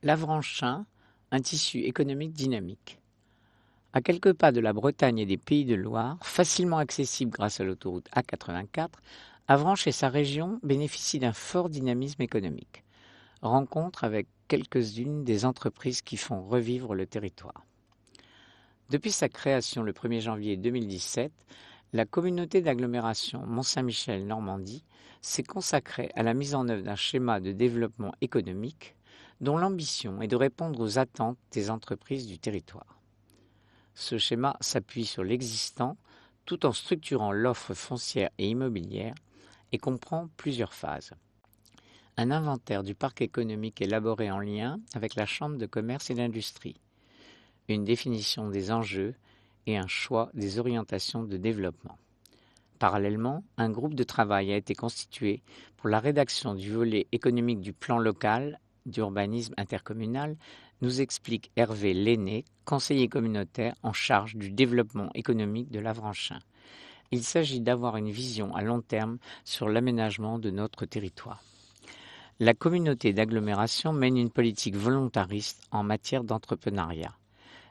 L'Avranchin, un tissu économique dynamique. À quelques pas de la Bretagne et des Pays de Loire, facilement accessible grâce à l'autoroute A84, Avranches et sa région bénéficient d'un fort dynamisme économique. Rencontre avec quelques-unes des entreprises qui font revivre le territoire. Depuis sa création le 1er janvier 2017, la communauté d'agglomération Mont-Saint-Michel-Normandie s'est consacrée à la mise en œuvre d'un schéma de développement économique dont l'ambition est de répondre aux attentes des entreprises du territoire. Ce schéma s'appuie sur l'existant tout en structurant l'offre foncière et immobilière et comprend plusieurs phases. Un inventaire du parc économique élaboré en lien avec la Chambre de commerce et d'industrie, une définition des enjeux et un choix des orientations de développement. Parallèlement, un groupe de travail a été constitué pour la rédaction du volet économique du plan local d'urbanisme intercommunal, nous explique Hervé Lenné, conseiller communautaire en charge du développement économique de l'Avranchin. Il s'agit d'avoir une vision à long terme sur l'aménagement de notre territoire. La communauté d'agglomération mène une politique volontariste en matière d'entrepreneuriat.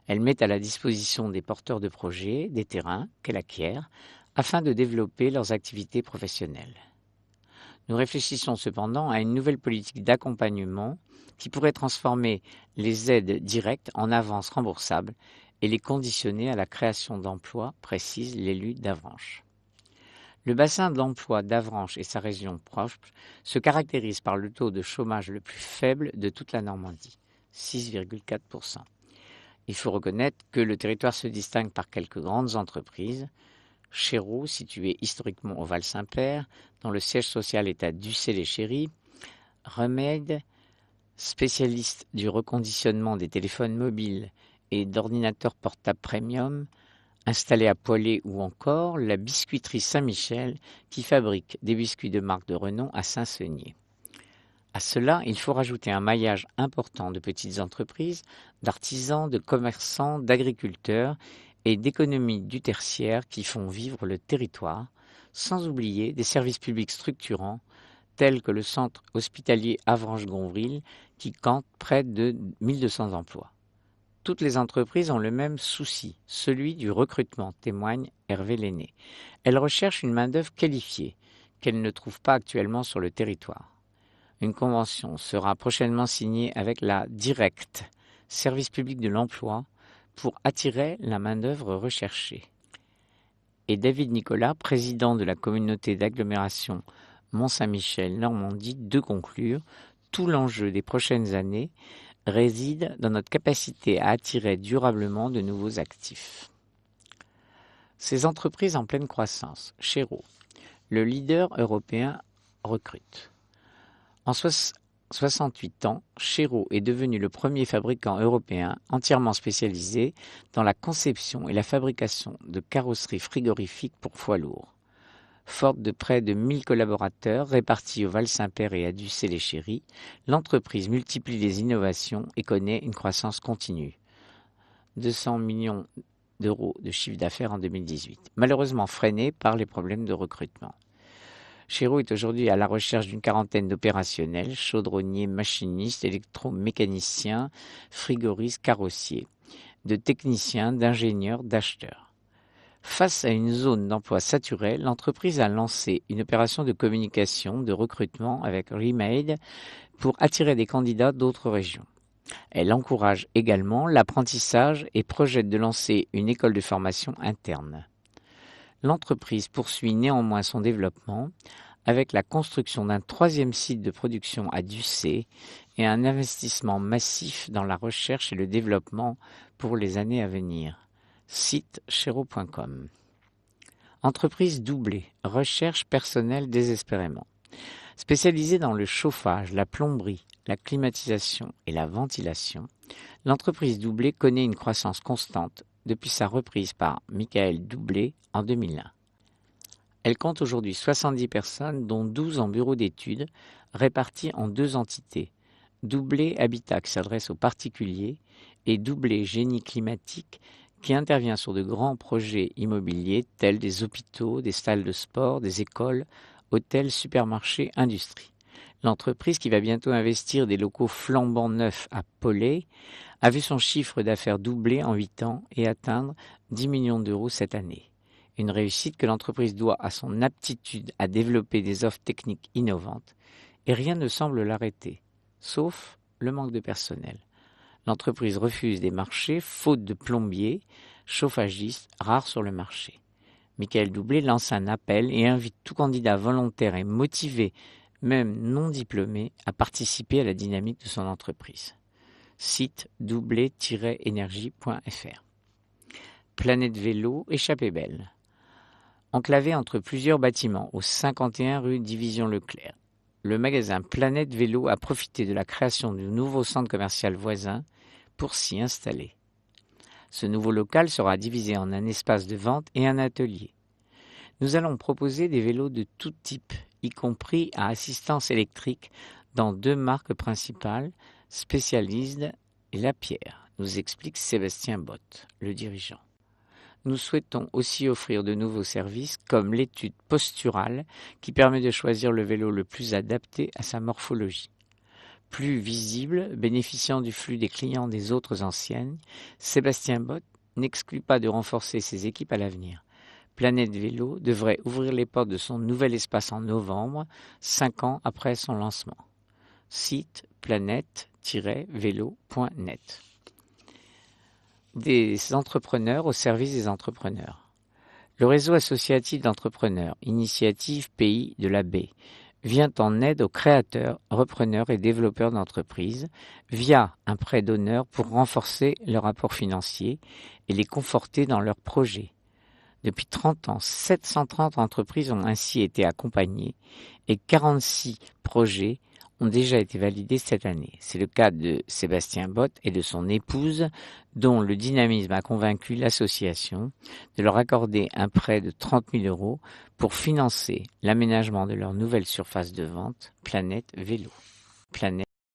Elle met à la disposition des porteurs de projets des terrains qu'elle acquiert afin de développer leurs activités professionnelles. Nous réfléchissons cependant à une nouvelle politique d'accompagnement qui pourrait transformer les aides directes en avances remboursables et les conditionner à la création d'emplois, précise l'élu d'Avranches. Le bassin d'emploi d'Avranches et sa région proche se caractérise par le taux de chômage le plus faible de toute la Normandie, 6,4%. Il faut reconnaître que le territoire se distingue par quelques grandes entreprises. Chéreau, situé historiquement au Val-Saint-Père, dont le siège social est à Ducé-les-Chéris. Remède, spécialiste du reconditionnement des téléphones mobiles et d'ordinateurs portables premium, installé à Poilé, ou encore la biscuiterie Saint-Michel qui fabrique des biscuits de marque de renom à Saint-Seigné. À cela, il faut rajouter un maillage important de petites entreprises, d'artisans, de commerçants, d'agriculteurs et d'économies du tertiaire qui font vivre le territoire, sans oublier des services publics structurants tels que le centre hospitalier Avranches-Gonvril qui compte près de 1200 emplois. Toutes les entreprises ont le même souci, celui du recrutement, témoigne Hervé Lenné. Elles recherchent une main-d'œuvre qualifiée, qu'elles ne trouvent pas actuellement sur le territoire. Une convention sera prochainement signée avec la Directe, service public de l'emploi, pour attirer la main-d'œuvre recherchée. Et David Nicolas, président de la communauté d'agglomération Mont-Saint-Michel-Normandie, de conclure, tout l'enjeu des prochaines années réside dans notre capacité à attirer durablement de nouveaux actifs. Ces entreprises en pleine croissance, Chéreau, le leader européen, recrute. En 68 ans, Chéreau est devenu le premier fabricant européen entièrement spécialisé dans la conception et la fabrication de carrosseries frigorifiques pour poids lourds. Forte de près de 1000 collaborateurs répartis au Val-Saint-Père et à Ducé-les-Chéris, l'entreprise multiplie les innovations et connaît une croissance continue. 200 millions d'euros de chiffre d'affaires en 2018, malheureusement freinée par les problèmes de recrutement. Chéreau est aujourd'hui à la recherche d'une quarantaine d'opérationnels, chaudronniers, machinistes, électromécaniciens, frigoristes, carrossiers, de techniciens, d'ingénieurs, d'acheteurs. Face à une zone d'emploi saturée, l'entreprise a lancé une opération de communication, de recrutement avec Remade pour attirer des candidats d'autres régions. Elle encourage également l'apprentissage et projette de lancer une école de formation interne. L'entreprise poursuit néanmoins son développement avec la construction d'un troisième site de production à Ducé et un investissement massif dans la recherche et le développement pour les années à venir. Site chéreau.com. Entreprise doublée, recherche personnelle désespérément. Spécialisée dans le chauffage, la plomberie, la climatisation et la ventilation, l'entreprise doublée connaît une croissance constante depuis sa reprise par Michael Doublé en 2001. Elle compte aujourd'hui 70 personnes, dont 12 en bureau d'études, réparties en 2 entités. Doublé Habitat qui s'adresse aux particuliers et Doublé Génie climatique qui intervient sur de grands projets immobiliers tels des hôpitaux, des salles de sport, des écoles, hôtels, supermarchés, industries. L'entreprise, qui va bientôt investir des locaux flambant neufs à Pollet, a vu son chiffre d'affaires doubler en 8 ans et atteindre 10 millions d'euros cette année. Une réussite que l'entreprise doit à son aptitude à développer des offres techniques innovantes, et rien ne semble l'arrêter, sauf le manque de personnel. L'entreprise refuse des marchés faute de plombiers, chauffagistes rares sur le marché. Michael Doublé lance un appel et invite tout candidat volontaire et motivé, même non diplômé, à participer à la dynamique de son entreprise. Site doublé-énergie.fr. Planète Vélo, échappée belle. Enclavé entre plusieurs bâtiments au 51 rue Division Leclerc, le magasin Planète Vélo a profité de la création du nouveau centre commercial voisin pour s'y installer. Ce nouveau local sera divisé en un espace de vente et un atelier. Nous allons proposer des vélos de tout type, y compris à assistance électrique, dans 2 marques principales, Specialized et Lapierre, nous explique Sébastien Bott, le dirigeant. Nous souhaitons aussi offrir de nouveaux services comme l'étude posturale qui permet de choisir le vélo le plus adapté à sa morphologie. Plus visible, bénéficiant du flux des clients des autres enseignes, Sébastien Bott n'exclut pas de renforcer ses équipes à l'avenir. Planète Vélo devrait ouvrir les portes de son nouvel espace en novembre, 5 ans après son lancement. Site planète-vélo.net. Des entrepreneurs au service des entrepreneurs. Le réseau associatif d'entrepreneurs, Initiative Pays de la Baie, vient en aide aux créateurs, repreneurs et développeurs d'entreprises via un prêt d'honneur pour renforcer leur apport financier et les conforter dans leurs projets. Depuis 30 ans, 730 entreprises ont ainsi été accompagnées et 46 projets ont déjà été validés cette année. C'est le cas de Sébastien Bott et de son épouse, dont le dynamisme a convaincu l'association de leur accorder un prêt de 30 000 € pour financer l'aménagement de leur nouvelle surface de vente, Planète Vélo. Planète